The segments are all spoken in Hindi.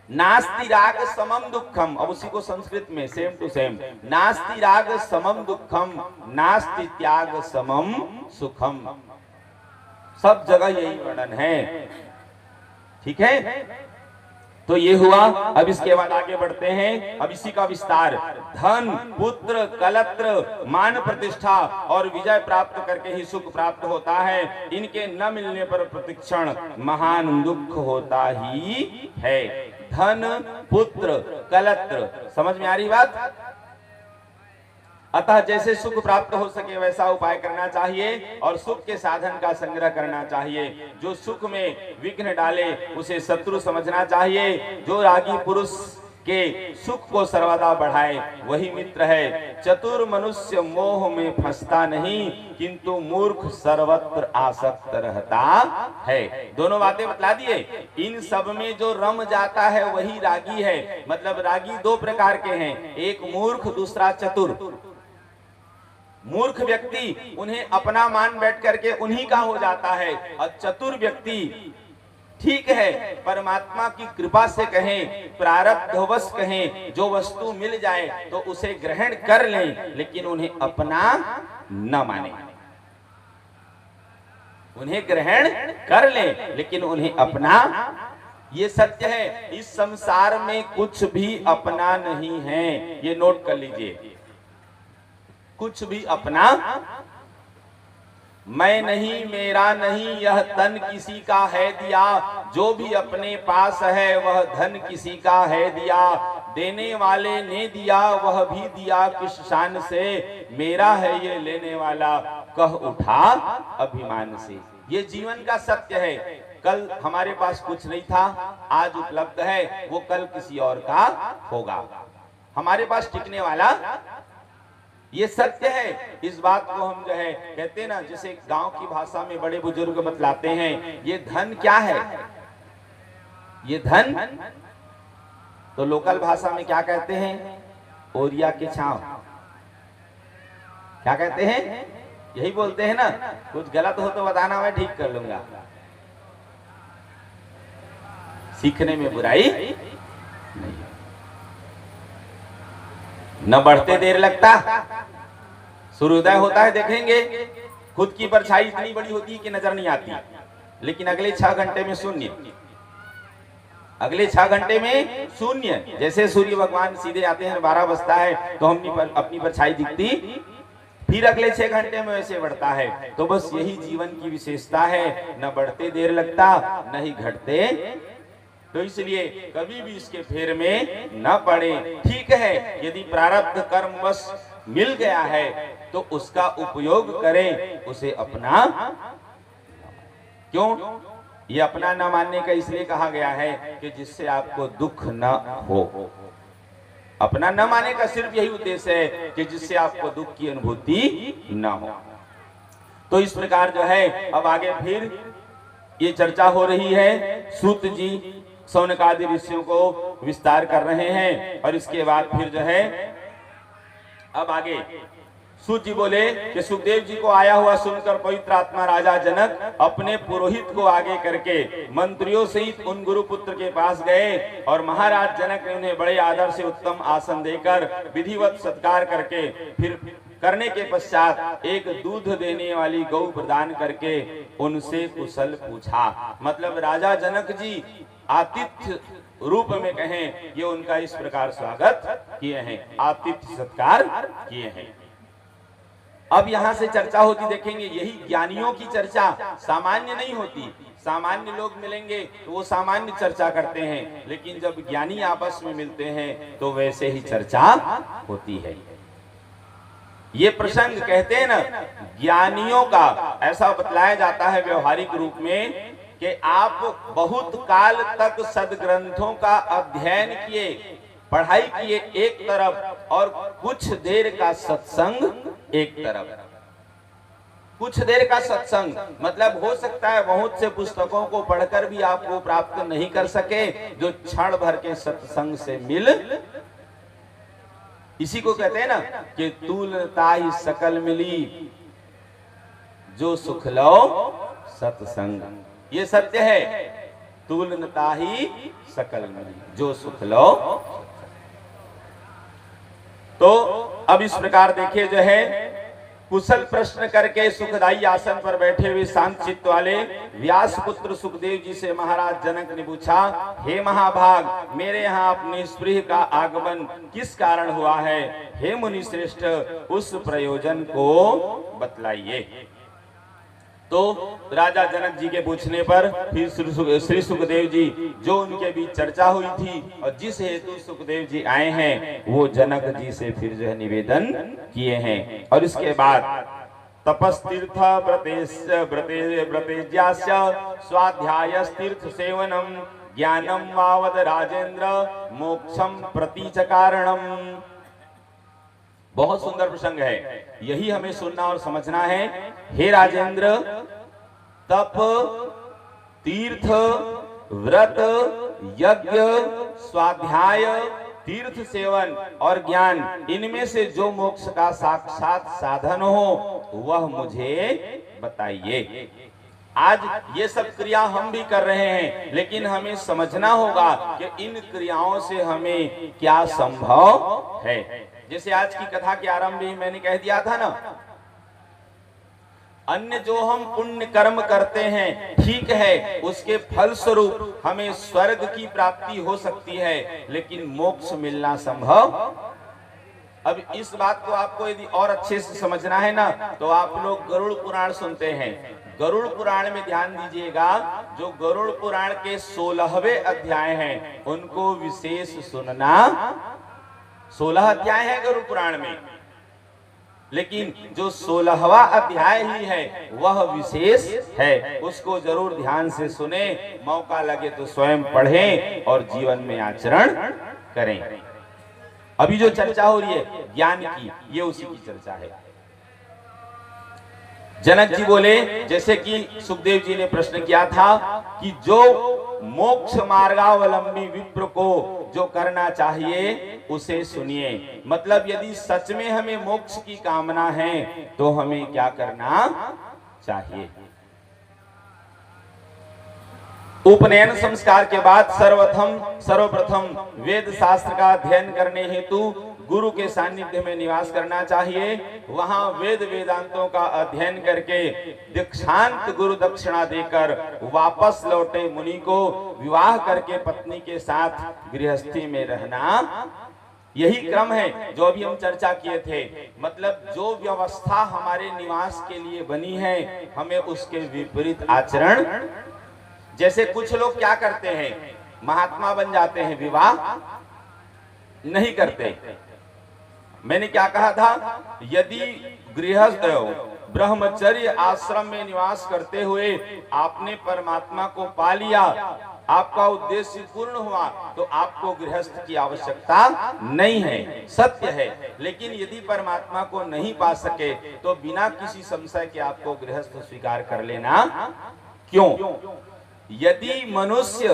नास्ति राग समम दुखम, अब उसी को संस्कृत में सेम टू सेम, नास्ति राग समम दुखम, नास्ति त्याग समम सुखम, सब जगह यही वर्णन है। ठीक है, तो ये हुआ। अब इसके बाद आगे बढ़ते हैं, अब इसी का विस्तार। धन, पुत्र, कलत्र, मान प्रतिष्ठा और विजय प्राप्त करके ही सुख प्राप्त होता है। इनके न मिलने पर प्रतिक्षण महान दुख होता ही है। धन, पुत्र, कलत्र, समझ में आ रही बात? अतः जैसे सुख प्राप्त हो सके वैसा उपाय करना चाहिए और सुख के साधन का संग्रह करना चाहिए। जो सुख में विघ्न डाले उसे शत्रु समझना चाहिए। जो रागी पुरुष के सुख को सर्वदा बढ़ाए वही मित्र है। चतुर मनुष्य मोह में फंसता नहीं, किंतु मूर्ख सर्वत्र आसक्त रहता है। दोनों बातें बतला दिए। इन सब में जो रम जाता है वही रागी है। मतलब रागी दो प्रकार के हैं, एक मूर्ख, दूसरा चतुर। मूर्ख व्यक्ति उन्हें अपना मान बैठ करके उन्हीं का हो जाता है, और चतुर व्यक्ति ठीक है परमात्मा की कृपा से कहें, प्रारब्धवश कहें, जो वस्तु मिल जाए तो उसे ग्रहण कर लें, लेकिन उन्हें अपना न माने। उन्हें ग्रहण कर लें लेकिन उन्हें अपना, ये सत्य है। इस संसार में कुछ भी अपना नहीं है, ये नोट कर लीजिए। कुछ भी अपना मैं नहीं, मेरा नहीं, यह तन किसी का है दिया। जो भी अपने पास है वह धन किसी का है दिया। देने वाले ने दिया वह भी दिया किस शान से, मेरा है ये लेने वाला कह उठा अभिमान से। ये जीवन का सत्य है। कल हमारे पास कुछ नहीं था, आज उपलब्ध है, वो कल किसी और का होगा। हमारे पास टिकने वाला ये सत्य है। इस बात को हम जो है कहते हैं ना, जैसे गांव की भाषा में बड़े बुजुर्ग बतलाते हैं, ये धन क्या है, ये धन तो लोकल भाषा में क्या कहते हैं, ओरिया के छांव। क्या कहते हैं, यही बोलते हैं ना। कुछ गलत हो तो बताना, मैं ठीक कर लूंगा। सीखने में बुराई नहीं, न बढ़ते देर लगता। सूर्योदय होता है, देखेंगे खुद की परछाई इतनी बड़ी होती है कि नजर नहीं आती, लेकिन अगले 6 घंटे में शून्य। अगले 6 घंटे में शून्य। जैसे सूर्य भगवान सीधे आते हैं, 12 बजता है तो हम अपनी परछाई दिखती, फिर अगले 6 घंटे में वैसे बढ़ता है। तो बस यही जीवन की विशेषता है, न बढ़ते देर लगता न ही घटते। तो इसलिए कभी भी इसके फेर में न पड़े। ठीक है, यदि प्रारब्ध कर्म बस मिल गया है तो उसका उपयोग करें, उसे अपना। क्यों ये अपना न मानने का इसलिए कहा गया है कि जिससे आपको दुख न हो। अपना न मानने का सिर्फ यही उद्देश्य है कि जिससे आपको दुख की अनुभूति न हो। तो इस प्रकार जो है अब आगे फिर ये चर्चा हो रही है। सूत जी सौनकादि ऋषियों को विस्तार कर रहे हैं, और इसके बाद फिर जो है अब आगे सूत जी बोले कि सुखदेव जी को आया हुआ सुनकर पवित्र आत्मा राजा जनक अपने पुरोहित को आगे करके मंत्रियों सहित उन गुरुपुत्र के पास गए, और महाराज जनक ने उन्हें बड़े आदर से उत्तम आसन देकर विधिवत सत्कार करके फिर करने के पश्चात एक दूध देने वाली गौ प्रदान करके उनसे कुशल पूछा। मतलब राजा जनक जी आतिथ्य रूप में कहें, ये उनका इस प्रकार स्वागत किए हैं, आतिथ्य सत्कार किए हैं। अब यहां से चर्चा होती देखेंगे, यही ज्ञानियों की चर्चा सामान्य नहीं होती। सामान्य लोग मिलेंगे तो वो सामान्य चर्चा करते हैं, लेकिन जब ज्ञानी आपस में मिलते हैं तो वैसे ही चर्चा होती है। ये प्रसंग कहते हैं ना ज्ञानियों का, ऐसा बतलाया जाता है व्यवहारिक रूप में कि आप बहुत काल तक सदग्रंथों का अध्ययन किए, पढ़ाई किए एक तरफ, और कुछ देर का सत्संग एक तरफ। कुछ देर का सत्संग मतलब हो सकता है बहुत से पुस्तकों को पढ़कर भी आप वो प्राप्त नहीं कर सके जो क्षण भर के सत्संग से मिल। इसी को कहते हैं ना कि तूलताई सकल मिली जो सुख लो सत्संग। ये सत्य है। तुलनता ही सकल मिली, जो सुख लो। तो अब इस प्रकार देखिए जो है, कुशल प्रश्न करके सुखदायी आसन पर बैठे हुए शांत चित्त वाले व्यास पुत्र सुखदेव जी से महाराज जनक ने पूछा, हे महाभाग, मेरे यहाँ अपने स्पृह का आगमन किस कारण हुआ है? हे मुनि श्रेष्ठ, उस प्रयोजन को बतलाइए। तो राजा जनक जी के पूछने पर फिर श्री सुखदेव जी, जो उनके बीच चर्चा हुई थी और जिस हेतु सुखदेव जी आए हैं, वो जनक जी से फिर जो है निवेदन किए हैं। और इसके बाद तपस्तीर्थ व्रतेज्यास्य स्वाध्याय तीर्थ सेवनम ज्ञानम वावद राजेंद्र मोक्षम प्रतीच कारणम। बहुत सुंदर प्रसंग है, यही हमें सुनना और समझना है। हे राजेंद्र, तप, तीर्थ, व्रत, यज्ञ, स्वाध्याय, तीर्थ सेवन और ज्ञान, इनमें से जो मोक्ष का साक्षात साधन हो वह मुझे बताइए। आज ये सब क्रिया हम भी कर रहे हैं, लेकिन हमें समझना होगा कि इन क्रियाओं से हमें क्या संभव है। जैसे आज की कथा के आरंभ में मैंने कह दिया था ना, अन्य जो हम पुण्य कर्म करते हैं, ठीक है, उसके फल स्वरूप हमें स्वर्ग की प्राप्ति हो सकती है, लेकिन मोक्ष मिलना संभव। अब इस बात को आपको यदि और अच्छे से समझना है ना, तो आप लोग गरुड़ पुराण सुनते हैं। गरुड़ पुराण में ध्यान दीजिएगा, जो गरुड़ पुराण के 16वें अध्याय हैं, उनको विशेष सुनना। 16 अध्याय है गरुड़ पुराण में, लेकिन जो 16वां अध्याय ही है वह विशेष है, उसको जरूर ध्यान से सुने, मौका लगे तो स्वयं पढ़ें और जीवन में आचरण करें। अभी जो चर्चा हो रही है ज्ञान की, ये उसी की चर्चा है। जनक जी बोले, जैसे कि सुखदेव जी ने प्रश्न किया था कि जो मोक्ष मार्गावलंबी विप्र को जो करना चाहिए उसे सुनिए। मतलब यदि सच में हमें मोक्ष की कामना है तो हमें क्या करना चाहिए। उपनयन संस्कार के बाद सर्वप्रथम वेद शास्त्र का अध्ययन करने हेतु गुरु के सानिध्य में निवास करना चाहिए। वहां वेद वेदांतों का अध्ययन करके दीक्षांत गुरु दक्षिणा देकर वापस लौटे मुनि को विवाह करके पत्नी के साथ गृहस्थी में रहना, यही क्रम है जो अभी हम चर्चा किए थे। मतलब जो व्यवस्था हमारे निवास के लिए बनी है, हमें उसके विपरीत आचरण। जैसे कुछ लोग क्या करते हैं, महात्मा बन जाते हैं, विवाह नहीं करते। मैंने क्या कहा था, यदि गृहस्थ ब्रह्मचर्य आश्रम में निवास करते हुए आपने परमात्मा को पा लिया, आपका उद्देश्य पूर्ण हुआ, तो आपको गृहस्थ की आवश्यकता नहीं है, सत्य है। लेकिन यदि परमात्मा को नहीं पा सके तो बिना किसी संशय के आपको गृहस्थ स्वीकार कर लेना। क्यों? यदि मनुष्य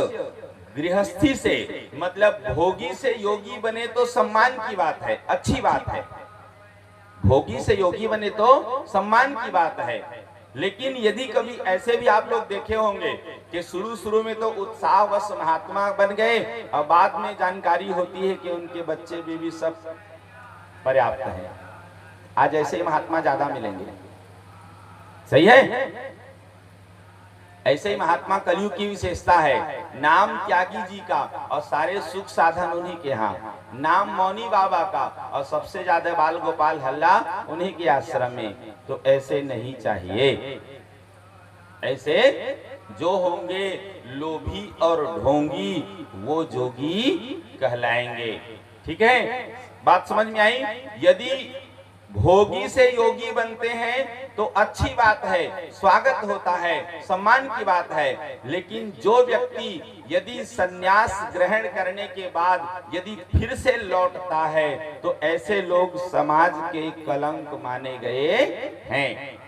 गृहस्थी से मतलब भोगी से योगी बने तो सम्मान की बात है, अच्छी बात है। भोगी से योगी बने तो सम्मान की बात है। लेकिन यदि कभी ऐसे भी आप लोग देखे होंगे कि शुरू में तो उत्साहवश महात्मा बन गए और बाद में जानकारी होती है कि उनके बच्चे बीवी सब पर्याप्त है। आज ऐसे ही महात्मा ज्यादा मिलेंगे, सही है। ऐसे ही महात्मा कलयुग की विशेषता है। नाम त्यागी जी का और सारे सुख साधन उन्हीं के यहाँ, नाम मौनी बाबा का और सबसे ज्यादा बाल गोपाल हल्ला उन्हीं के आश्रम में। तो ऐसे नहीं चाहिए। ऐसे जो होंगे लोभी और ढोंगी, वो जोगी कहलाएंगे। ठीक है, बात समझ में आई। यदि भोगी से योगी बनते हैं तो अच्छी बात है, स्वागत होता है, सम्मान की बात है। लेकिन जो व्यक्ति यदि संन्यास ग्रहण करने के बाद यदि फिर से लौटता है तो ऐसे लोग समाज के कलंक माने गए हैं।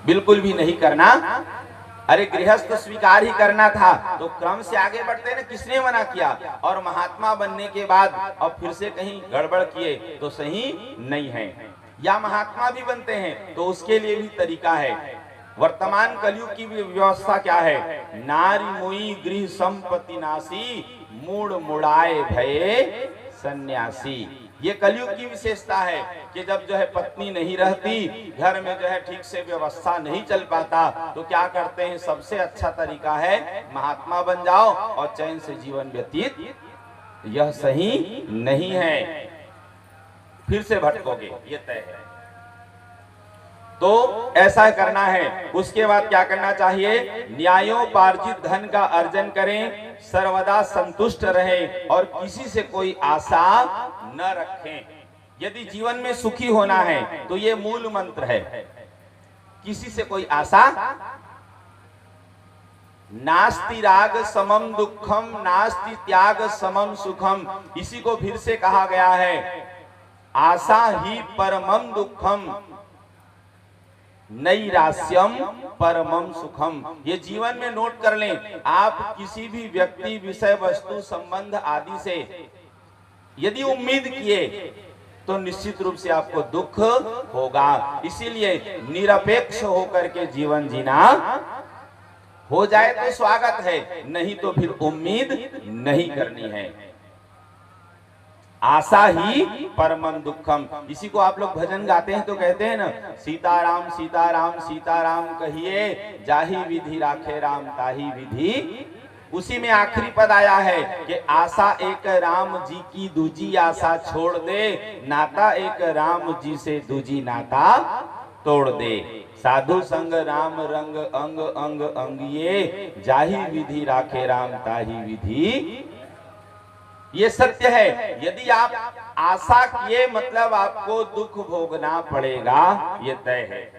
बिल्कुल भी नहीं करना। अरे गृहस्थ स्वीकार ही करना था तो क्रम से आगे बढ़ते ना, किसने मना किया। और महात्मा बनने के बाद और फिर से कहीं गड़बड़ किए तो सही नहीं है। या महात्मा भी बनते हैं तो उसके लिए भी तरीका है। वर्तमान कलयुग की व्यवस्था क्या है? नारी मुई गृह संपत्ति नासी, मूड मुड़ाए भये सन्यासी। ये कलयुग की विशेषता है कि जब जो है पत्नी नहीं रहती, घर में जो है ठीक से व्यवस्था नहीं चल पाता, तो क्या करते हैं? सबसे अच्छा तरीका है महात्मा बन जाओ और चैन से जीवन व्यतीत। यह सही नहीं है, फिर से भटकोगे, ये तय है। तो ऐसा करना है। उसके बाद क्या करना चाहिए? न्यायोपार्जित धन का अर्जन करें, सर्वदा संतुष्ट रहें और किसी से कोई आशा न रखें। यदि जीवन में सुखी होना है तो ये मूल मंत्र है, किसी से कोई आशा। नास्ति राग समम दुखम, नास्ति त्याग समम सुखम। इसी को फिर से कहा गया है, आशा ही परमम दुखम, नैरास्यम परमम सुखम। ये जीवन में नोट कर लें। आप किसी भी व्यक्ति, विषय, वस्तु, संबंध आदि से यदि उम्मीद किए तो निश्चित रूप से आपको दुख होगा। इसीलिए निरपेक्ष होकर के जीवन जीना, हो जाए तो स्वागत है, नहीं तो फिर उम्मीद नहीं करनी है। आशा ही परमम दुखम। इसी को आप लोग भजन गाते हैं तो कहते हैं ना, सीताराम सीताराम सीताराम कहिए, जाही विधि राखे राम ताही विधि। उसी में आखिरी पद आया है कि आशा एक राम जी की, दूजी आशा छोड़ दे, नाता एक राम जी से, दूजी नाता तोड़ दे। साधु संग राम रंग अंग अंग अंगिए, जाही विधि राखे राम ताही विधि। ये सत्य है। यदि आप आशा किए मतलब आपको दुख भोगना पड़ेगा, ये तय है।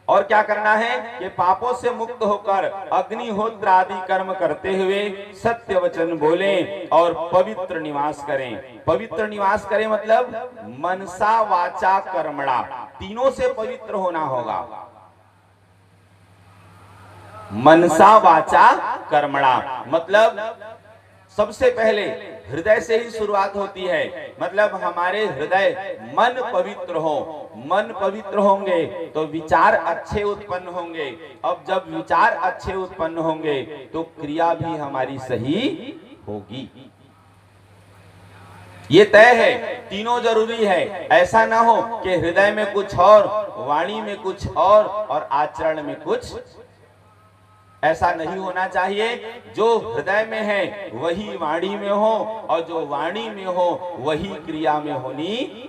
और क्या करना है कि पापों से मुक्त होकर अग्निहोत्र आदि कर्म करते हुए सत्य वचन बोलें और पवित्र निवास करें। पवित्र निवास करें मतलब मनसा वाचा कर्मणा, तीनों से पवित्र होना होगा। मनसा वाचा कर्मणा मतलब सबसे पहले हृदय से ही शुरुआत होती है। मतलब हमारे हृदय, मन पवित्र हो। मन पवित्र होंगे तो विचार अच्छे उत्पन्न होंगे। अब जब विचार अच्छे उत्पन्न होंगे तो क्रिया भी हमारी सही होगी। ये तय है, तीनों जरूरी है। ऐसा ना हो कि हृदय में कुछ और, वाणी में कुछ और आचरण में कुछ। ऐसा नहीं होना चाहिए। जो हृदय में है वही वाणी में हो, और जो वाणी में हो वही क्रिया में होनी।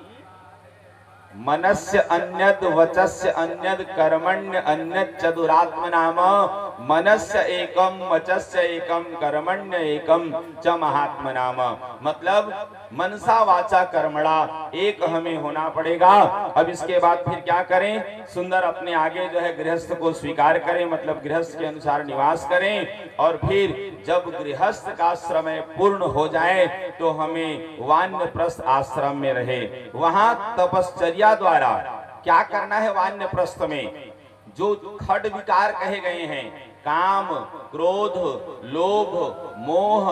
मनस्य अन्यद वचस्य अन्यद कर्मण्य अन्यद चतुरात्मनाम, मनस्य एकम वचस्य एकम कर्मण्य एकम च महात्मनाम। मतलब मनसा वाचा कर्मणा एक हमें होना पड़ेगा। अब इसके बाद फिर क्या करें? सुंदर अपने आगे जो है गृहस्थ को स्वीकार करें, मतलब गृहस्थ के अनुसार निवास करें। और फिर जब गृहस्थ का समय पूर्ण हो जाए तो हमें वानप्रस्थ आश्रम में रहे। वहां तपश्चर्या द्वारा क्या करना है? वानप्रस्थ में जो खड विकार कहे गए हैं, काम, क्रोध, लोभ, मोह,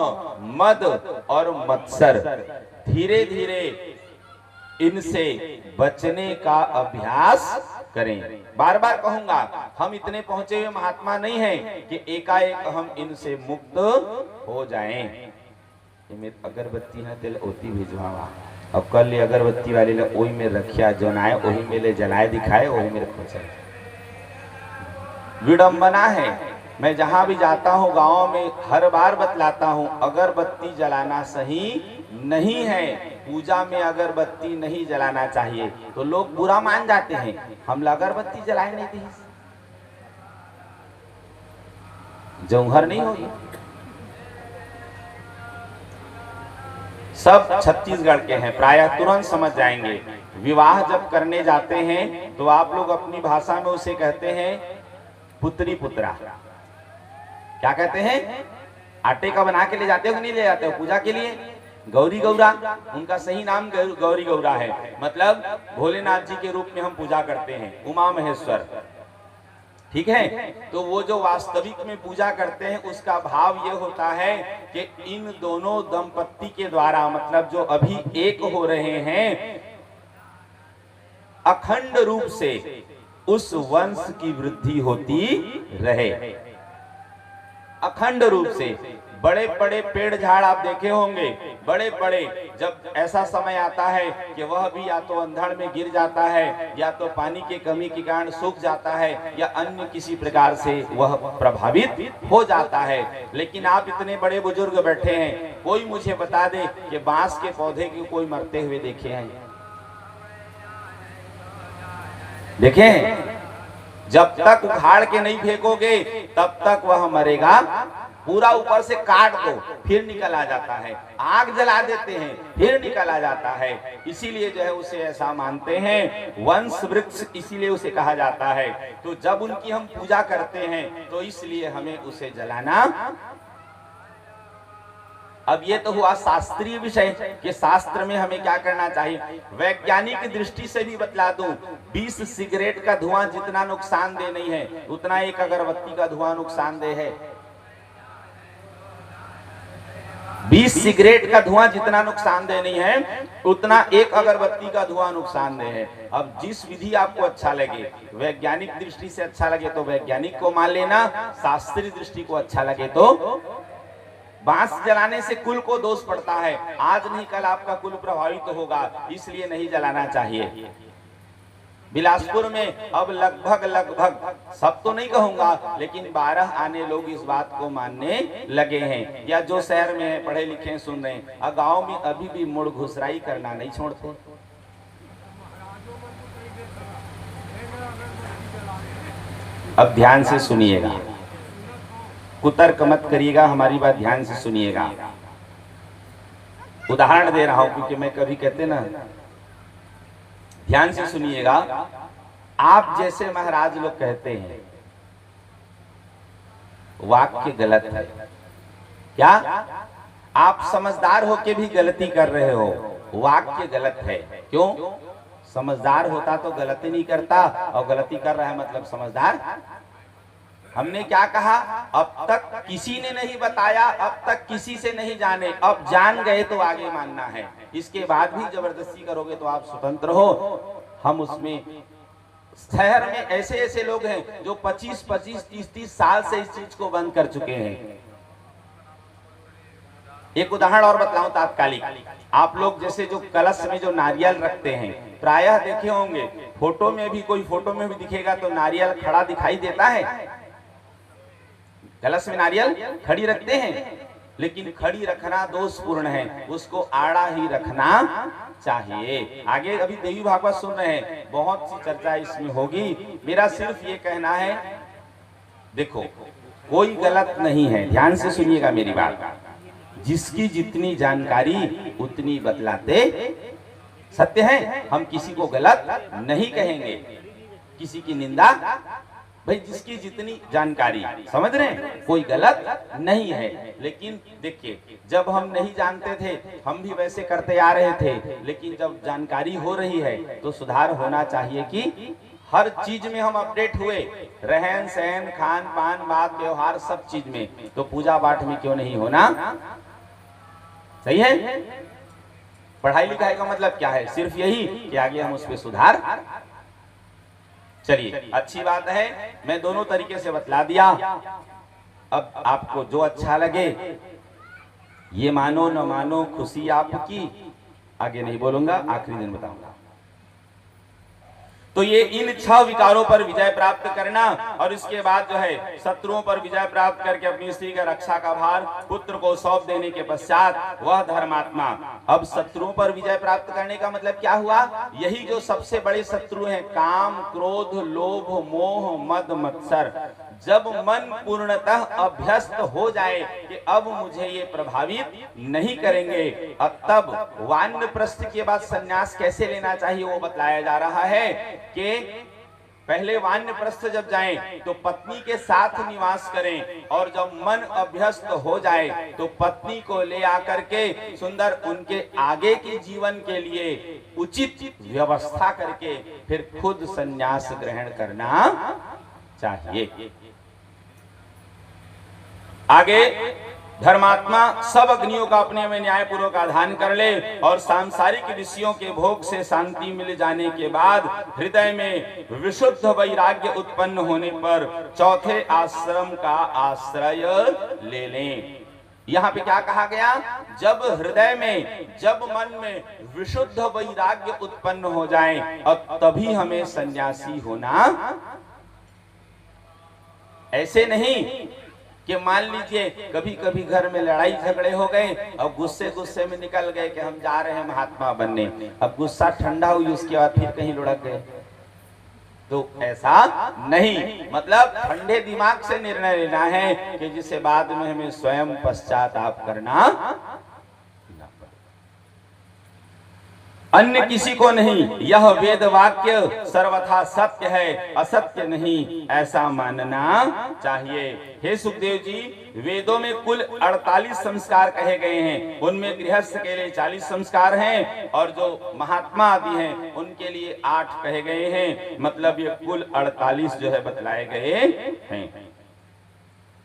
मद और मत्सर, धीरे धीरे इनसे बचने का अभ्यास करें। बार बार कहूंगा, हम इतने पहुंचे हुए महात्मा नहीं हैं कि एकाएक हम इनसे मुक्त हो जाएं। मेरे अगरबत्ती है तेल ओती भिजवावा, अब कल ले अगरबत्ती वाले ले ओही में रखिया जो नाए ओही में ले जलाए दिखाए, ओही में खोचे। विडंबना है। मैं जहां भी जाता हूं गांव में हर बार बतलाता हूं, अगरबत्ती जलाना सही नहीं है। पूजा में अगरबत्ती नहीं जलाना चाहिए। तो लोग बुरा मान जाते हैं, हम अगरबत्ती जलाए नहीं थी, जौहर नहीं होगी। सब छत्तीसगढ़ के हैं, प्रायः तुरंत समझ जाएंगे। विवाह जब करने जाते हैं तो आप लोग अपनी भाषा में उसे कहते हैं पुत्री पुत्रा। क्या कहते हैं? आटे का बना के ले जाते हो कि नहीं ले जाते हो पूजा के लिए? गौरी गौरा, उनका सही नाम गौरी गौरा है। मतलब भोलेनाथ जी के रूप में हम पूजा करते हैं, उमा महेश्वर। ठीक है। तो वो जो वास्तविक में पूजा करते हैं उसका भाव ये होता है कि इन दोनों दंपत्ति के द्वारा, मतलब जो अभी एक हो रहे हैं, अखंड रूप से उस वंश की वृद्धि होती रहे। अखंड रूप से बड़े बड़े पेड़ झाड़ आप देखे होंगे, बड़े बड़े, जब ऐसा समय आता है कि वह भी या तो अंधड़ में गिर जाता है, या तो पानी की कमी के कारण सूख जाता है, या अन्य किसी प्रकार से वह प्रभावित हो जाता है। लेकिन आप इतने बड़े बुजुर्ग बैठे हैं, कोई मुझे बता दे कि बांस के पौधे को कोई मरते हुए देखे हैं? देखें? जब तक उखाड़ के नहीं फेंकोगे तब तक वह मरेगा। पूरा ऊपर से काट दो फिर निकल आ जाता है, आग जला देते हैं फिर निकल आ जाता है। इसीलिए जो है उसे ऐसा मानते हैं, वंश वृक्ष इसीलिए उसे कहा जाता है। तो जब उनकी हम पूजा करते हैं तो इसलिए हमें उसे जलाना। अब ये तो हुआ शास्त्रीय विषय कि शास्त्र में हमें क्या करना चाहिए। वैज्ञानिक दृष्टि से भी बतला दूं, 20 सिगरेट का धुआं जितना नुकसानदेह नहीं है उतना एक अगरबत्ती का धुआं नुकसानदेह है। 20 सिगरेट का धुआं जितना नुकसानदेह नहीं है उतना एक अगरबत्ती का धुआं नुकसानदेह है। अब जिस विधि आपको अच्छा लगे, वैज्ञानिक दृष्टि से अच्छा लगे तो वैज्ञानिक को मान लेना, शास्त्रीय दृष्टि को अच्छा लगे तो। बांस जलाने से कुल को दोष पड़ता है, आज नहीं कल आपका कुल प्रभावित होगा, इसलिए नहीं जलाना चाहिए। बिलासपुर में अब लगभग सब तो नहीं कहूंगा लेकिन 12 आने लोग इस बात को मानने लगे हैं, या जो शहर में है पढ़े लिखे सुन रहे हैं, गांव में अभी भी मुड़ घुसराई करना नहीं छोड़ते। अब ध्यान से सुनिएगा, कुतर्क मत करिएगा, हमारी बात ध्यान से सुनिएगा। उदाहरण दे रहा हूं क्योंकि मैं कभी कहते ना, ध्यान से सुनिएगा। आप जैसे महाराज लोग कहते हैं वाक्य गलत है, क्या आप समझदार होके भी गलती कर रहे हो? वाक्य गलत है। क्यों? समझदार होता तो गलती नहीं करता, और गलती कर रहा है मतलब समझदार। हमने क्या कहा? अब तक किसी ने नहीं बताया, अब तक किसी से नहीं जाने, अब जान गए तो आगे मानना है। इसके बाद भी जबरदस्ती करोगे तो आप स्वतंत्र हो। हम उसमें, शहर में ऐसे ऐसे लोग हैं जो 25, 30 साल से इस चीज को बंद कर चुके हैं। एक उदाहरण और बतलाऊं तात्कालिक, आप लोग जैसे जो कलश में जो नारियल रखते हैं, प्रायः देखे होंगे, फोटो में भी, कोई फोटो में भी दिखेगा तो नारियल खड़ा दिखाई देता है। कलश में नारियल खड़ी रखते हैं, लेकिन खड़ी रखना दोषपूर्ण है, उसको आड़ा ही रखना चाहिए। आगे अभी देवी भागवत सुन रहे हैं, बहुत सी चर्चा इसमें होगी। मेरा सिर्फ ये कहना है, देखो कोई गलत नहीं है, ध्यान से सुनिएगा मेरी बात। जिसकी जितनी जानकारी उतनी बतलाते सत्य है। हम किसी को गलत नहीं कहेंगे, किसी की निंदा, भाई जिसकी जितनी जानकारी, समझ रहे हैं, कोई गलत नहीं है। लेकिन देखिए, जब हम नहीं जानते थे हम भी वैसे करते आ रहे थे, लेकिन जब जानकारी हो रही है तो सुधार होना चाहिए कि हर चीज में हम अपडेट हुए, रहन सहन, खान पान, बात व्यवहार, सब चीज में। तो पूजा पाठ में क्यों नहीं होना? सही है। पढ़ाई लिखाई का मतलब क्या है? सिर्फ यही कि आगे हम उस पर सुधार। चलिए, अच्छी बात है, मैं दोनों तरीके से बतला दिया। अब आपको जो अच्छा लगे, ये मानो न मानो, खुशी आपकी। आगे नहीं बोलूंगा, आखिरी दिन बताऊंगा। तो ये इन 6 विकारों पर विजय प्राप्त करना, और इसके बाद जो है शत्रुओं पर विजय प्राप्त करके अपनी स्त्री का रक्षा का भार पुत्र को सौंप देने के पश्चात वह धर्मात्मा। अब शत्रुओं पर विजय प्राप्त करने का मतलब क्या हुआ? यही जो सबसे बड़े शत्रु हैं, काम, क्रोध, लोभ, मोह, मद, मत्सर। जब मन पूर्णतः अभ्यस्त हो जाए कि अब मुझे ये प्रभावित नहीं करेंगे, अब तब वानप्रस्थ के बाद संन्यास कैसे लेना चाहिए वो बतलाया जा रहा है कि पहले वानप्रस्थ जब जाएं तो पत्नी के साथ निवास करें, और जब मन अभ्यस्त हो जाए तो पत्नी को ले आकर के सुंदर उनके आगे के जीवन के लिए उचित व्यवस्था करके फिर खुद संन्यास ग्रहण करना चाहिए। आगे धर्मात्मा सब अग्नियों का अपने में न्याय पूर्वक आधान कर ले और सांसारिक विषयों के भोग से शांति मिल जाने के बाद हृदय में विशुद्ध वैराग्य उत्पन्न होने पर चौथे आश्रम का आश्रय ले लें। यहाँ पे क्या कहा गया? जब हृदय में, जब मन में विशुद्ध वैराग्य उत्पन्न हो जाए और तभी हमें सन्यासी होना। ऐसे नहीं कि मान लीजिए कभी कभी घर में लड़ाई झगड़े हो गए और गुस्से गुस्से में निकल गए कि हम जा रहे हैं महात्मा बनने, अब गुस्सा ठंडा हुई उसके बाद फिर कहीं लुढ़क गए, तो ऐसा नहीं। मतलब ठंडे दिमाग से निर्णय लेना है कि जिसे बाद में हमें स्वयं पश्चाताप करना, अन्य किसी को नहीं। यह वेद वाक्य सर्वथा सत्य है, असत्य नहीं, ऐसा मानना चाहिए। हे सुखदेव जी, वेदों में कुल 48 संस्कार कहे गए हैं। उनमें गृहस्थ के लिए 40 संस्कार हैं और जो महात्मा आदि हैं उनके लिए 8 कहे गए हैं। मतलब ये कुल 48 जो है बतलाए गए हैं।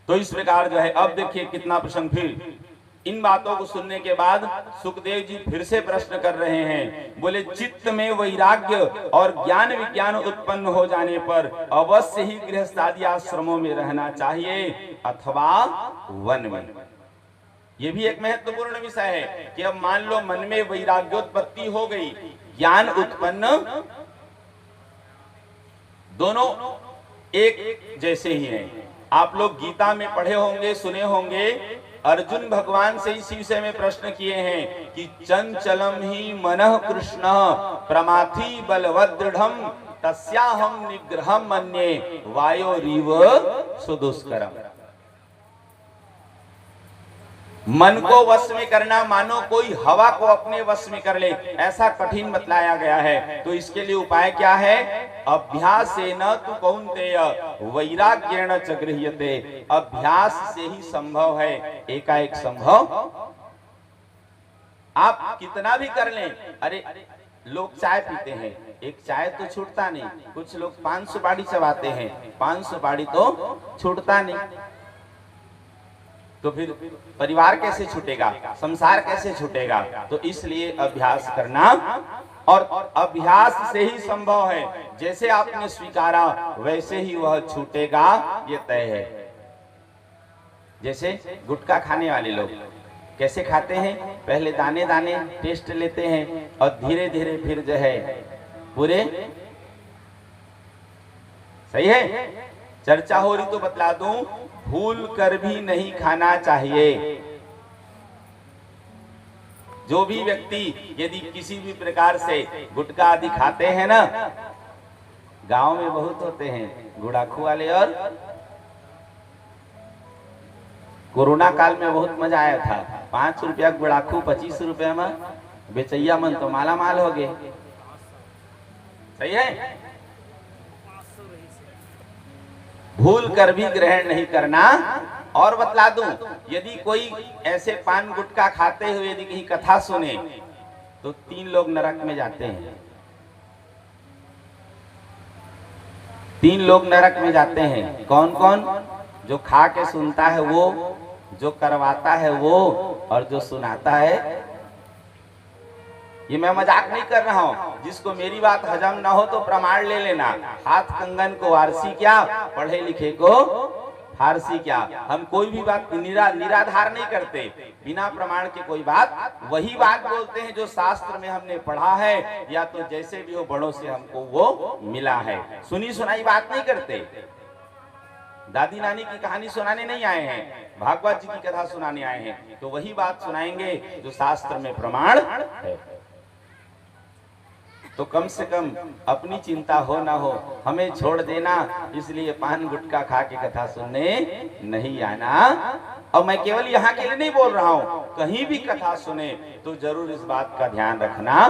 तो इस प्रकार जो है, अब देखिए कितना प्रसंग। फिर इन बातों को सुनने के बाद सुखदेव जी फिर से प्रश्न कर रहे हैं। बोले, चित्त में वैराग्य और ज्ञान विज्ञान उत्पन्न हो जाने पर अवश्य ही गृहस्थ आदि आश्रमों में रहना चाहिए अथवा वन में। यह भी एक महत्वपूर्ण विषय है कि अब मान लो मन में वैराग्योत्पत्ति हो गई, ज्ञान उत्पन्न, दोनों एक जैसे ही हैं। आप लोग गीता में पढ़े होंगे, सुने होंगे, अर्जुन भगवान से इसी विषय में प्रश्न किए हैं कि चंचलम ही मनः कृष्ण प्रमाथि बलवदृढ़ तस्याहम निग्रहम मन्ये वायोरीव सुदुष्करम। मन को वश में करना मानो कोई हवा को अपने वश में कर ले, ऐसा कठिन बतलाया गया है। तो इसके लिए उपाय क्या है? अभ्यासेन तु कौन्तेय वैराग्येण च गृह्यते। अभ्यास से ही संभव है, एकाएक संभव। आप कितना भी कर लें। अरे लोग चाय पीते हैं, एक चाय तो छूटता नहीं। कुछ लोग 5 सुपारी चबाते हैं, 5 सुपारी तो छूटता नहीं। तो फिर परिवार कैसे छूटेगा, संसार कैसे छूटेगा? तो इसलिए अभ्यास करना, और अभ्यास से ही संभव है। जैसे आपने स्वीकारा वैसे ही वह छूटेगा, ये तय है। जैसे गुटखा खाने वाले लोग कैसे खाते हैं? पहले दाने दाने टेस्ट लेते हैं और धीरे धीरे फिर जो है पूरे। सही है? चर्चा हो रही तो बतला दूं, भूल कर भी नहीं खाना चाहिए। जो भी व्यक्ति यदि किसी भी प्रकार से गुटखा आदि खाते हैं ना, गांव में बहुत होते हैं गुड़ाखू वाले, और कोरोना काल में बहुत मजा आया था। 5 रुपया गुड़ाखू 25 रुपया में बेचैया मन तो माला माल हो गए। सही है? भूल कर भी ग्रहण नहीं करना। और बतला दूं, यदि कोई ऐसे पान गुटखा खाते हुए यदि कहीं कथा सुने तो 3 लोग नरक में जाते हैं। 3 लोग नरक में जाते हैं। कौन कौन? जो खा के सुनता है वो, जो करवाता है वो, और जो सुनाता है। ये मैं मजाक नहीं कर रहा हूं। जिसको मेरी बात हजम ना हो तो प्रमाण ले लेना। हाथ कंगन को आरसी क्या, पढ़े लिखे को फारसी क्या। हम कोई भी बात निराधार नहीं करते, बिना प्रमाण के कोई बात वही बात बोलते हैं जो शास्त्र में हमने पढ़ा है, या तो जैसे भी हो बड़ों से हमको वो मिला है। सुनी सुनाई बात नहीं करते। दादी नानी की कहानी सुनाने नहीं आए हैं, भागवत जी की कथा सुनाने आए हैं। तो वही बात सुनाएंगे जो शास्त्र में प्रमाण है। तो कम से कम अपनी चिंता हो ना हो हमें छोड़ देना। इसलिए पान गुटखा खा के कथा सुनने नहीं आना। और मैं केवल यहाँ के लिए नहीं बोल रहा हूँ, कहीं भी कथा सुने तो जरूर इस बात का ध्यान रखना।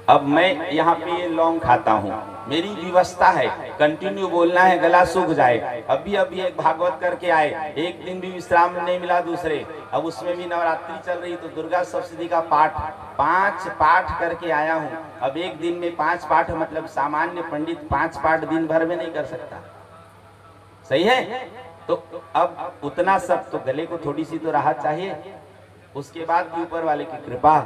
अब मैं यहाँ पे लौंग खाता हूँ, मेरी व्यवस्था है, कंटिन्यू बोलना है, गला सूख जाए। अभी एक भागवत करके आए, एक दिन भी विश्राम नहीं मिला दूसरे। अब उसमें भी नवरात्रि चल रही तो दुर्गा सप्तशती का पाठ 5 पाठ करके आया हूँ। अब एक दिन में 5 पाठ, मतलब सामान्य पंडित 5 पाठ दिन भर में नहीं कर सकता। सही है? तो अब उतना सब तो गले को थोड़ी सी तो राहत चाहिए, उसके बाद भी ऊपर वाले की कृपा,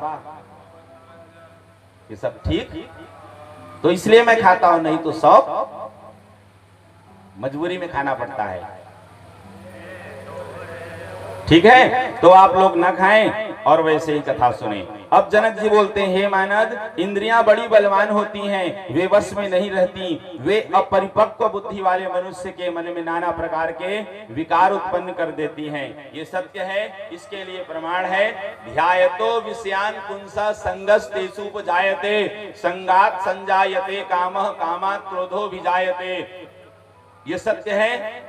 ये सब ठीक, तो इसलिए मैं खाता हूं, नहीं तो सब मजबूरी में खाना पड़ता है। ठीक है, तो आप लोग ना खाएं और वैसे ही कथा सुने। अब जनक जी बोलते हैं, हे मानद, इंद्रियां बड़ी बलवान होती हैं, वे वश में नहीं रहती, वे अपरिपक्व बुद्धि वाले मनुष्य के मन में नाना प्रकार के विकार उत्पन्न कर देती हैं। ये सत्य है, इसके लिए प्रमाण है, ध्यायतो विषयान पुंसा संगस तेषुपजायते, संगात संजायते कामः, कामात् क्रोधो विजायते। ये सत्य है,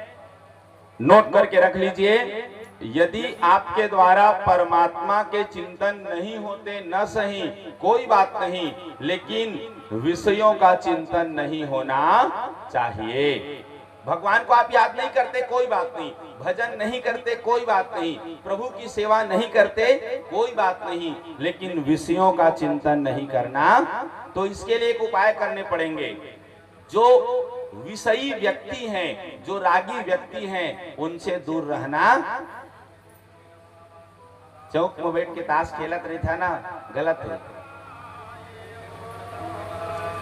नोट करके रख लीजिए। यदि आपके द्वारा परमात्मा के चिंतन नहीं होते न सही, कोई बात नहीं, लेकिन विषयों का चिंतन नहीं होना चाहिए। भगवान को आप याद नहीं करते, कोई बात नहीं, भजन नहीं करते, कोई बात नहीं, प्रभु की सेवा नहीं करते, कोई बात नहीं, लेकिन विषयों का चिंतन नहीं करना, तो इसके लिए एक उपाय करने पड़ेंगे। जो विषयी व्यक्ति हैं, जो रागी व्यक्ति हैं, उनसे दूर रहना। चौक में बैठ के ताश खेलत रही था ना, गलत है।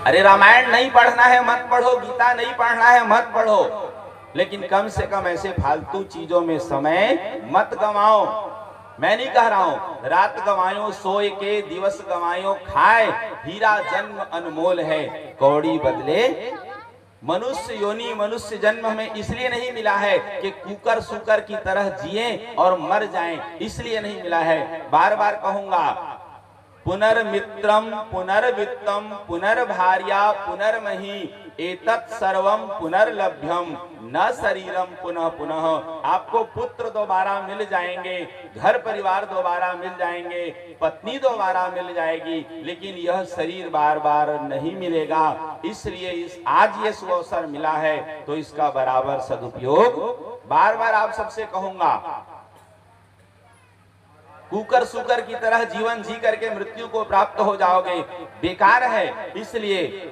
अरे रामायण नहीं पढ़ना है मत पढ़ो, गीता नहीं पढ़ना है मत पढ़ो, लेकिन कम से कम ऐसे फालतू चीजों में समय मत गवाओ। मैं नहीं कह रहा हूं रात गवायो सोए के, दिवस गवायो खाए, हीरा जन्म अनमोल है, कौड़ी बदले मनुष्य योनि। मनुष्य जन्म हमें इसलिए नहीं मिला है कि कुकर सुकर की तरह जिए और मर जाएं, इसलिए नहीं मिला है। बार बार कहूंगा, पुनर्मित्रम पुनर्वित्तम पुनर्भार्या पुनर्मही, एतत् सर्वम पुनर्लभ्यम न शरीरम पुनः पुनः। आपको पुत्र दोबारा मिल जाएंगे, घर परिवार दोबारा मिल जाएंगे, पत्नी दोबारा मिल जाएगी, लेकिन यह शरीर बार बार नहीं मिलेगा। इसलिए आज ये सुअवसर मिला है, तो इसका बराबर सदुपयोग। बार बार आप सबसे कहूंगा, कुकर सुकर की तरह जीवन जी करके मृत्यु को प्राप्त हो जाओगे, बेकार है। इसलिए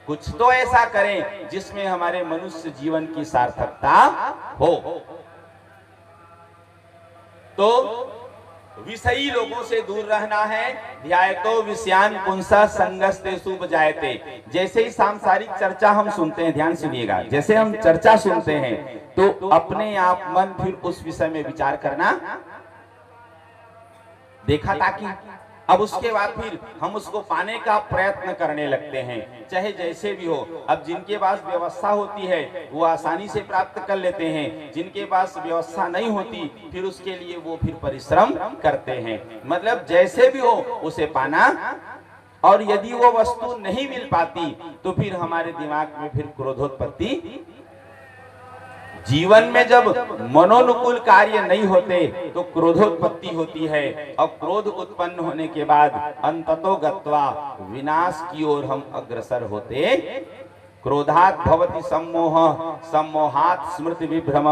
कुछ तो ऐसा करें जिसमें हमारे मनुष्य जीवन की सार्थकता हो। तो विषयी लोगों से दूर रहना है। ध्यायतो विषयान पुंसा संगस तेषुपजायते। जैसे ही सांसारिक चर्चा हम सुनते हैं, ध्यान सुनिएगा, जैसे हम चर्चा सुनते हैं तो अपने आप मन फिर उस विषय में विचार करना देखा, ताकि अब उसके बाद फिर हम उसको पाने का प्रयत्न करने लगते हैं, चाहे जैसे भी हो। अब जिनके पास व्यवस्था होती है वो आसानी से प्राप्त कर लेते हैं, जिनके पास व्यवस्था नहीं होती फिर उसके लिए वो फिर परिश्रम करते हैं। मतलब जैसे भी हो उसे पाना, और यदि वो वस्तु नहीं मिल पाती तो फिर हमारे दिमाग में फिर क्रोधोत्पत्ति। जीवन में जब मनोनुकूल कार्य नहीं होते तो क्रोधोत्पत्ति होती है, और क्रोध उत्पन्न होने के बाद अंततो गत्वा विनाश की ओर हम अग्रसर होते। क्रोधात् भवति सम्मोह, सम्मोहात् स्मृति विभ्रम,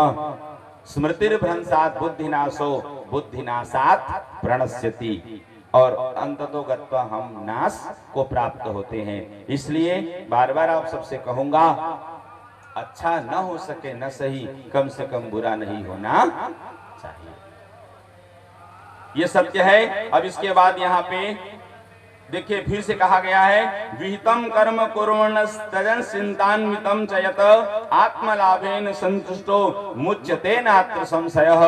स्मृतिर्भ्रंशात् बुद्धिनाशो, बुद्धिनाशात् प्रणश्यति, और अंततो गत्वा हम नाश को प्राप्त होते हैं। इसलिए बार बार आप सबसे कहूंगा, अच्छा न हो सके न सही, कम से कम बुरा नहीं होना चाहिए। ये सत्य है। अब इसके बाद यहाँ पे देखिए फिर से कहा गया है, विहितम कर्म कुर्वन्नस्तजन् चिन्तान्वितं च यत् आत्मलाभेन संतुष्टो मुच्यते नात्र संशयः।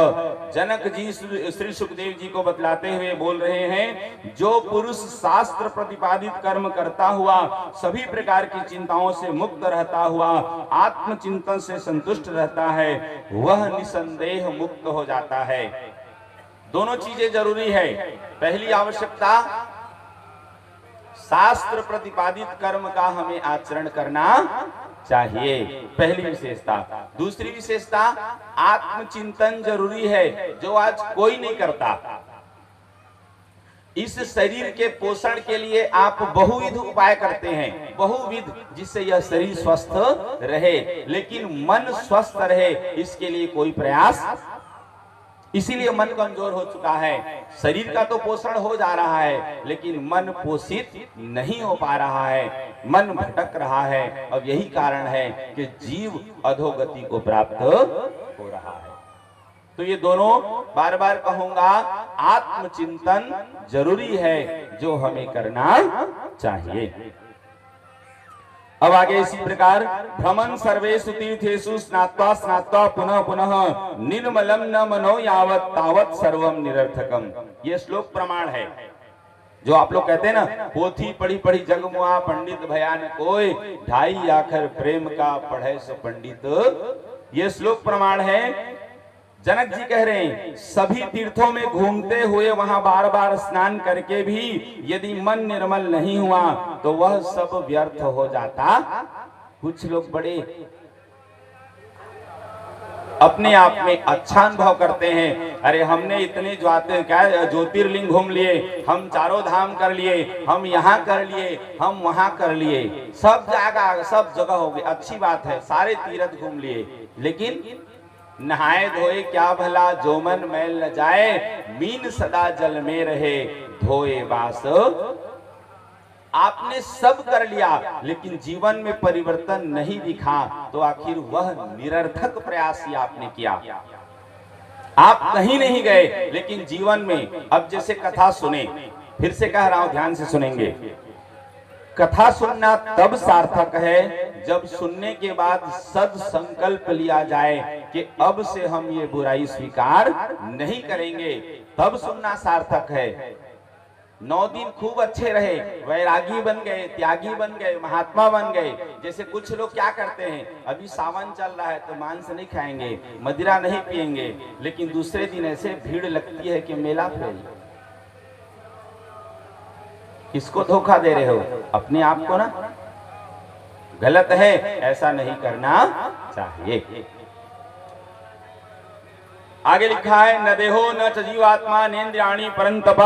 जनक जी श्री सुखदेव जी को बतलाते हुए बोल रहे हैं, जो पुरुष शास्त्र प्रतिपादित कर्म करता हुआ सभी प्रकार की चिंताओं से मुक्त रहता हुआ आत्मचिंतन से संतुष्ट रहता है, वह निसंदेह मुक्त हो जाता है। दोनों चीजें जरूरी है। पहली आवश्यकता, शास्त्र प्रतिपादित कर्म का हमें आचरण करना चाहिए, पहली विशेषता। दूसरी विशेषता, आत्मचिंतन जरूरी है, जो आज कोई नहीं करता। इस शरीर के पोषण के लिए आप बहुविध उपाय करते हैं, बहुविध, जिससे यह शरीर स्वस्थ रहे, लेकिन मन स्वस्थ रहे इसके लिए कोई प्रयास। इसीलिए मन कमजोर हो चुका है। शरीर का तो पोषण हो जा रहा है, लेकिन मन पोषित नहीं हो पा रहा है। मन भटक रहा है। अब यही कारण है कि जीव अधोगति को प्राप्त हो रहा है। तो ये दोनों बार बार कहूंगा, आत्मचिंतन जरूरी है जो हमें करना चाहिए। अब आगे इसी प्रकार, भ्रमण सर्वेषु तीर्थेषु स्नात्वा स्नात्वा पुनः पुनः निर्मलम न मनो यावत तावत सर्वम निरर्थकम। ये श्लोक प्रमाण है। जो आप लोग कहते हैं ना, पोथी पढ़ी पढ़ी जगमुआ पंडित भयान कोय, ढाई आखर प्रेम का पढ़े सो पंडित। ये श्लोक प्रमाण है। जनक जी कह रहे हैं, सभी तीर्थों में घूमते हुए वहां बार बार स्नान करके भी यदि मन निर्मल नहीं हुआ तो वह सब व्यर्थ हो जाता। कुछ लोग बड़े अपने आप में अच्छा अनुभव करते हैं, अरे हमने इतने ज्योतिर्लिंग घूम लिए, हम चारों धाम कर लिए, हम यहाँ कर लिए, हम वहां कर लिए, सब जगह हो गए, अच्छी बात है, सारे तीर्थ घूम लिए, लेकिन नहाए धोए क्या भला, जो मन मैल न जाए, मीन सदा जल में रहे, धोए बास। आपने सब कर लिया लेकिन जीवन में परिवर्तन नहीं दिखा तो आखिर वह निरर्थक प्रयास ही आपने किया। आप कहीं नहीं गए लेकिन जीवन में, अब जैसे कथा सुने, फिर से कह रहा हूं, ध्यान से सुनेंगे। कथा सुनना तब सार्थक है जब सुनने के बाद सद संकल्प लिया जाए कि अब से हम ये बुराई स्वीकार नहीं करेंगे, तब सुनना सार्थक है। 9 दिन खूब अच्छे रहे, वैरागी बन गए, त्यागी बन गए, महात्मा बन गए। जैसे कुछ लोग क्या करते हैं, अभी सावन चल रहा है तो मांस नहीं खाएंगे, मदिरा नहीं पिएंगे, लेकिन दूसरे दिन ऐसे भीड़ लगती है कि मेला फैल। किसको धोखा दे रहे हो? अपने आप को ना। गलत है, ऐसा नहीं करना चाहिए। आगे लिखा है, न देहो न च जीवात्मा नेन्द्रियाणि परंतप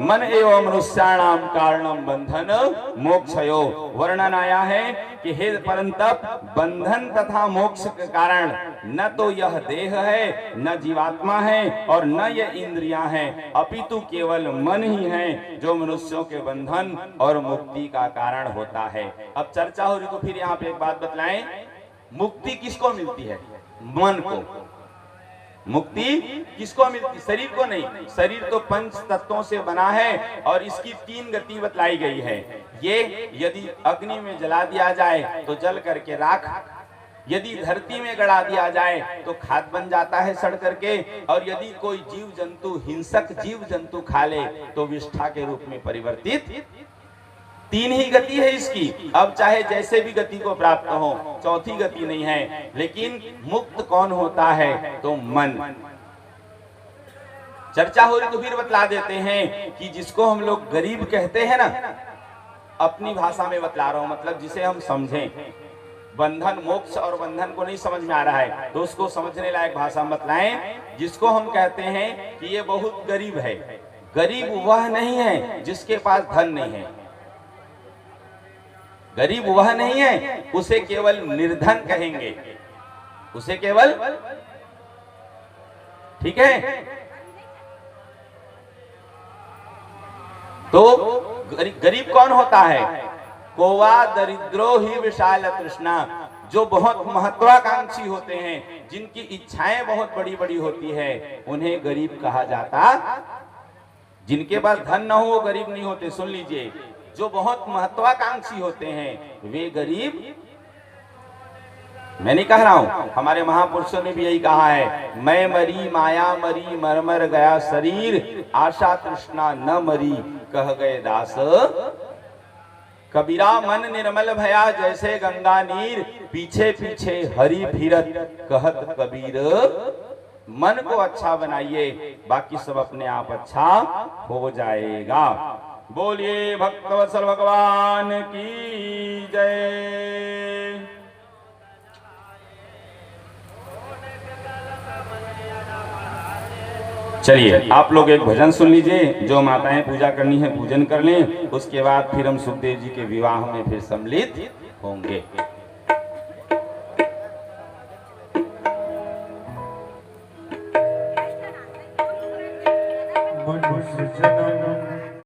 मन एवं मनुष्याणाम कारणम बंधन मोक्षयो। वर्णन आया है कि हे परंतप, बंधन तथा मोक्ष के कारण न तो यह देह है, न जीवात्मा है, और न यह इंद्रियां हैं, अपितु केवल मन ही है जो मनुष्यों के बंधन और मुक्ति का कारण होता है। अब चर्चा हो रही तो फिर यहाँ पे एक बात बतलाएं, मुक्ति किसको मिलती है? मन को। मुक्ति किसको मिलती? शरीर को नहीं। शरीर तो पंच तत्वों से बना है और इसकी 3 गति बतलाई गई है। ये यदि अग्नि में जला दिया जाए तो जल करके राख, यदि धरती में गड़ा दिया जाए तो खाद बन जाता है सड़ करके, और यदि कोई जीव जंतु, हिंसक जीव जंतु खा ले तो विष्ठा के रूप में परिवर्तित। 3 ही गति है इसकी। अब चाहे जैसे भी गति को प्राप्त हो, चौथी गति नहीं है। लेकिन मुक्त कौन होता है? तो मन। चर्चा हो रही तो फिर बतला देते हैं कि जिसको हम लोग गरीब कहते हैं ना, अपनी भाषा में बतला रहा हूं, मतलब जिसे हम समझें। बंधन, मोक्ष और बंधन को नहीं समझ में आ रहा है तो उसको समझने लायक भाषा में बतलाएं। जिसको हम कहते हैं कि ये बहुत गरीब है, गरीब वह नहीं है जिसके पास धन नहीं है, गरीब वह नहीं है, उसे केवल निर्धन कहेंगे, उसे केवल, ठीक है। तो गरीब कौन होता है? कोवा दरिद्रो ही विशाल तृष्णा, जो बहुत महत्वाकांक्षी होते हैं, जिनकी इच्छाएं बहुत बड़ी बड़ी होती है, उन्हें गरीब कहा जाता। जिनके पास धन न हो वो गरीब नहीं होते। सुन लीजिए, जो बहुत महत्वाकांक्षी होते हैं वे गरीब। मैं नहीं कह रहा हूं, हमारे महापुरुषों ने भी यही कहा है, मैं मरी माया मरी मरमर गया शरीर, आशा तृष्णा न मरी कह गए दास। कबीरा मन निर्मल भया जैसे गंगा नीर, पीछे पीछे हरि फिरत कहत कबीर। मन को अच्छा बनाइए, बाकी सब अपने आप अच्छा हो जाएगा। बोलिए भक्तवत्सल भगवान की जय। चलिए आप लोग एक भजन सुन लीजिए, जो माताएं पूजा करनी है पूजन कर लें, उसके बाद फिर हम सुखदेव जी के विवाह में फिर सम्मिलित होंगे।